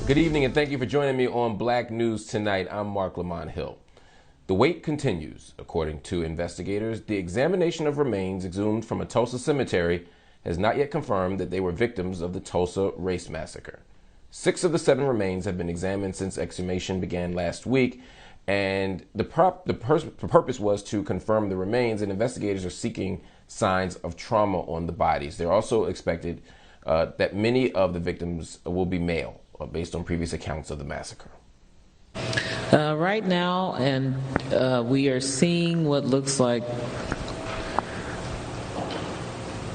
Good evening and thank you for joining me on Black News Tonight. I'm Marc Lamont Hill. The wait continues. According to investigators, the examination of remains exhumed from a Tulsa cemetery has not yet confirmed that they were victims of the Tulsa Race Massacre. 6 of the 7 remains have been examined since exhumation began last week, and the purpose was to confirm the remains, and investigators are seeking signs of trauma on the bodies. They're also expected that many of the victims will be male, based on previous accounts of the massacre. Right now, and we are seeing what looks like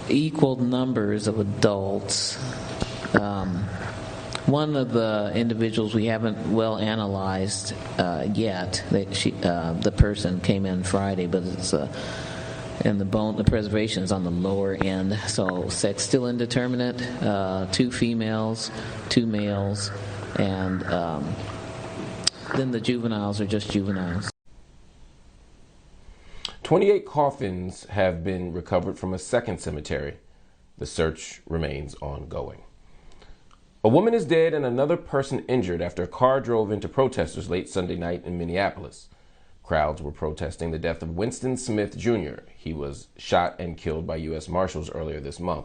equal numbers of adults. One of the individuals we haven't well analyzed yet. The person came in Friday, but it's and the preservation is on the lower end. So sex still indeterminate. 2 females, 2 males, and then the juveniles are just juveniles. 28 coffins have been recovered from a second cemetery. The search remains ongoing. A woman is dead and another person injured after a car drove into protesters late Sunday night in Minneapolis. Crowds were protesting the death of Winston Smith Jr. He was shot and killed by U.S. Marshals earlier this month.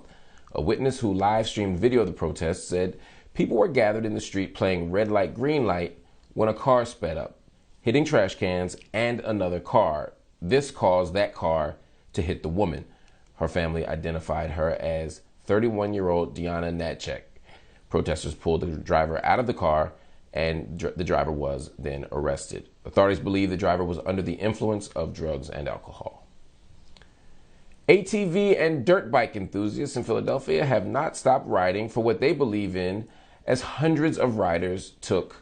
A witness who live-streamed video of the protests said people were gathered in the street playing red light, green light when a car sped up, hitting trash cans and another car. This caused that car to hit the woman. Her family identified her as 31-year-old Deanna Natchek. Protesters pulled the driver out of the car, and the driver was then arrested. Authorities believe the driver was under the influence of drugs and alcohol. ATV and dirt bike enthusiasts in Philadelphia have not stopped riding for what they believe in, as hundreds of riders took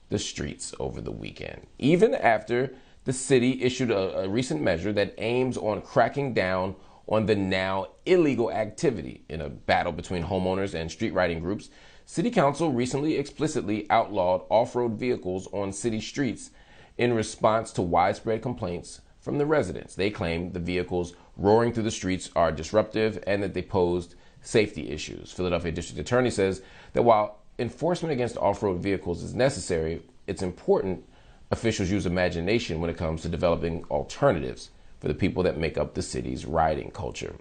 the streets over the weekend, even after the city issued a recent measure that aims on cracking down on the now illegal activity. In a battle between homeowners and street riding groups, City Council recently explicitly outlawed off-road vehicles on city streets in response to widespread complaints from the residents. They claim the vehicles roaring through the streets are disruptive and that they posed safety issues. Philadelphia District Attorney says that while enforcement against off-road vehicles is necessary, it's important officials use imagination when it comes to developing alternatives for the people that make up the city's riding culture.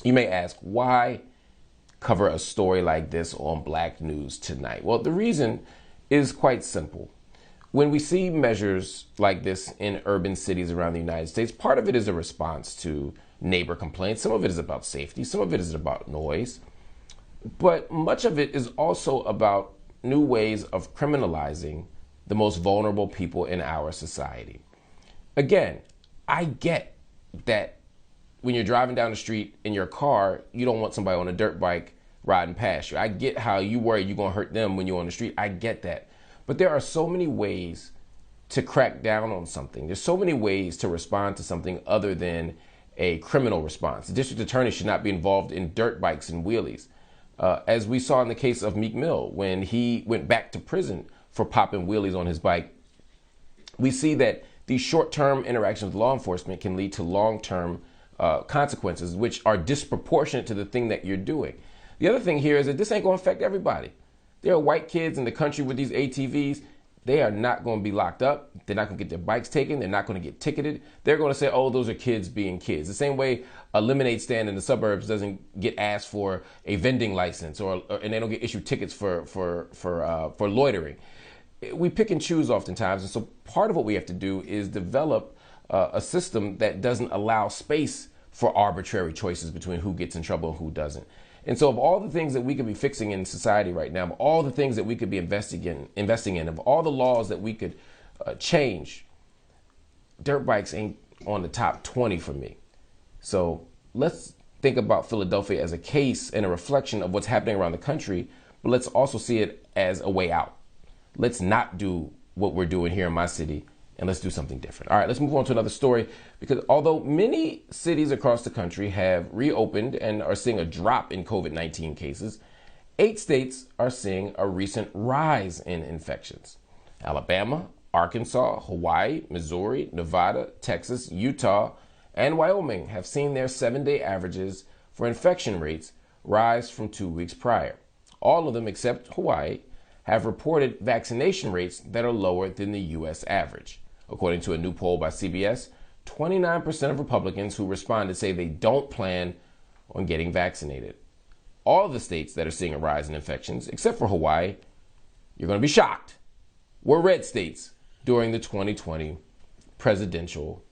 You may ask, why cover a story like this on Black News Tonight? Well, the reason is quite simple. When we see measures like this in urban cities around the United States, part of it is a response to neighbor complaints. Some of it is about safety. Some of it is about noise. But much of it is also about new ways of criminalizing the most vulnerable people in our society. Again, I get that when you're driving down the street in your car, you don't want somebody on a dirt bike riding past you. I get how you worry you're going to hurt them when you're on the street. I get that. But there are so many ways to crack down on something. There's so many ways to respond to something other than a criminal response. The district attorney should not be involved in dirt bikes and wheelies. As we saw in the case of Meek Mill, when he went back to prison for popping wheelies on his bike, we see that these short-term interactions with law enforcement can lead to long-term consequences, which are disproportionate to the thing that you're doing. The other thing here is that this ain't going to affect everybody. There are white kids in the country with these ATVs. They are not going to be locked up. They're not going to get their bikes taken. They're not going to get ticketed. They're going to say, oh, those are kids being kids. The same way a lemonade stand in the suburbs doesn't get asked for a vending license and they don't get issued tickets for loitering. We pick and choose oftentimes. And so part of what we have to do is develop a system that doesn't allow space for arbitrary choices between who gets in trouble and who doesn't. And so of all the things that we could be fixing in society right now, of all the things that we could be investing in, of all the laws that we could change, dirt bikes ain't on the top 20 for me. So let's think about Philadelphia as a case and a reflection of what's happening around the country, but let's also see it as a way out. Let's not do what we're doing here in my city, and let's do something different. All right, let's move on to another story, because although many cities across the country have reopened and are seeing a drop in COVID-19 cases, 8 states are seeing a recent rise in infections. Alabama, Arkansas, Hawaii, Missouri, Nevada, Texas, Utah, and Wyoming have seen their 7-day averages for infection rates rise from 2 weeks prior. All of them, except Hawaii, have reported vaccination rates that are lower than the U.S. average. According to a new poll by CBS, 29% of Republicans who responded say they don't plan on getting vaccinated. All of the states that are seeing a rise in infections, except for Hawaii, you're going to be shocked, were red states during the 2020 presidential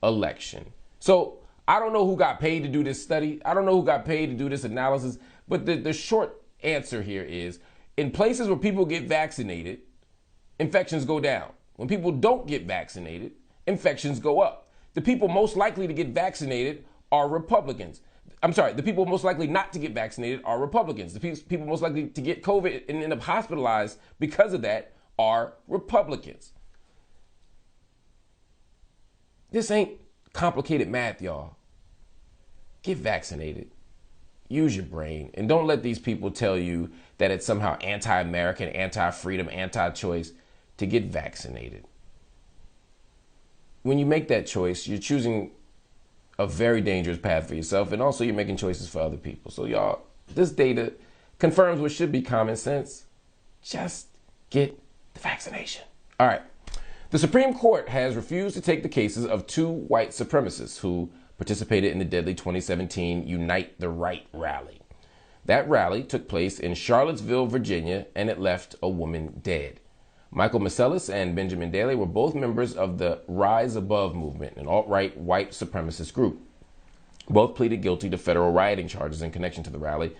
election. So I don't know who got paid to do this study. I don't know who got paid to do this analysis. But the short answer here is, in places where people get vaccinated, infections go down. When people don't get vaccinated, infections go up. The people most likely to get vaccinated are Republicans. I'm sorry, the people most likely not to get vaccinated are Republicans. The people most likely to get COVID and end up hospitalized because of that are Republicans. This ain't complicated math, y'all. Get vaccinated. Use your brain. And don't let these people tell you that it's somehow anti-American, anti-freedom, anti-choice to get vaccinated. When you make that choice, you're choosing a very dangerous path for yourself, and also you're making choices for other people. So y'all, this data confirms what should be common sense. Just get the vaccination. All right. The Supreme Court has refused to take the cases of two white supremacists who participated in the deadly 2017 Unite the Right rally. That rally took place in Charlottesville, Virginia, and it left a woman dead. Michael Marcellus and Benjamin Daley were both members of the Rise Above movement, an alt-right white supremacist group. Both pleaded guilty to federal rioting charges in connection to the rally,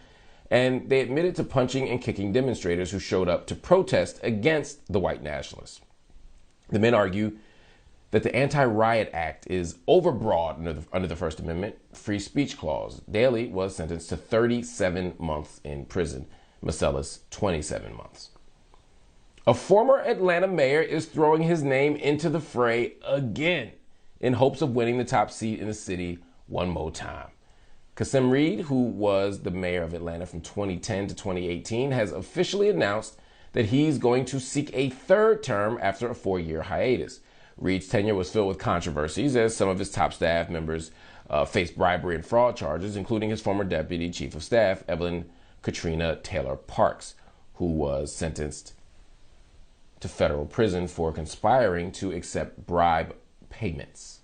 and they admitted to punching and kicking demonstrators who showed up to protest against the white nationalists. The men argue that the Anti-Riot Act is overbroad under the First Amendment free speech clause. Daley was sentenced to 37 months in prison, Marcellus 27 months. A former Atlanta mayor is throwing his name into the fray again in hopes of winning the top seat in the city one more time. Kasim Reed, who was the mayor of Atlanta from 2010 to 2018, has officially announced that he's going to seek a third term after a 4-year hiatus. Reed's tenure was filled with controversies as some of his top staff members faced bribery and fraud charges, including his former deputy chief of staff, Evelyn Katrina Taylor Parks, who was sentenced to federal prison for conspiring to accept bribe payments.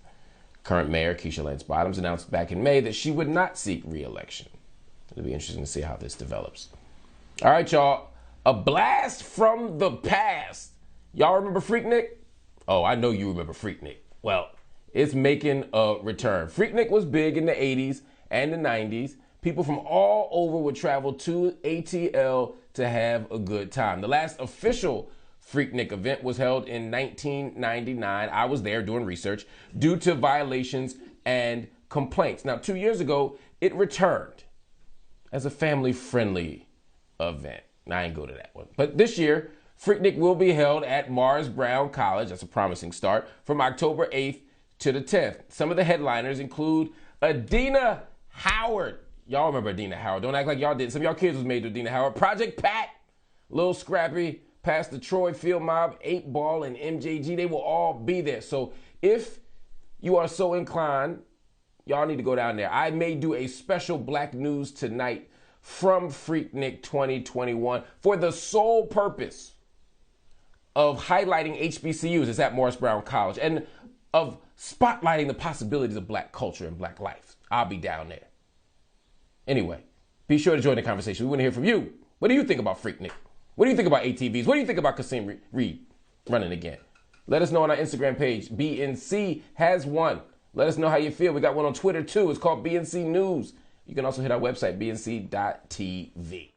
Current mayor Keisha Lance Bottoms announced back in May that she would not seek re-election. It'll be interesting to see how this develops. All right, y'all. A blast from the past. Y'all remember Freaknik? Oh, I know you remember Freaknik. Well, it's making a return. Freaknik was big in the 80s and the 90s. People from all over would travel to ATL to have a good time. The last official Freaknik event was held in 1999. I was there doing research due to violations and complaints. Now, 2 years ago, it returned as a family-friendly event. I ain't go to that one. But this year, Freaknik will be held at Mars Brown College. That's a promising start. From October 8th to the 10th. Some of the headliners include Adina Howard. Y'all remember Adina Howard. Don't act like y'all did. Some of y'all kids was made to Adina Howard. Project Pat, Lil Scrappy, Pastor Troy, Field Mob, 8 Ball, and MJG. They will all be there. So if you are so inclined, y'all need to go down there. I may do a special Black News Tonight from Freaknik 2021 for the sole purpose of highlighting HBCUs. It's at Morris Brown College, and of spotlighting the possibilities of Black culture and Black life. I'll be down there. Anyway, be sure to join the conversation. We want to hear from you. What do you think about Freaknik? What do you think about ATVs? What do you think about Kasim Reed running again? Let us know on our Instagram page. BNC has one. Let us know how you feel. We got one on Twitter too. It's called BNC News. You can also hit our website, bnc.tv.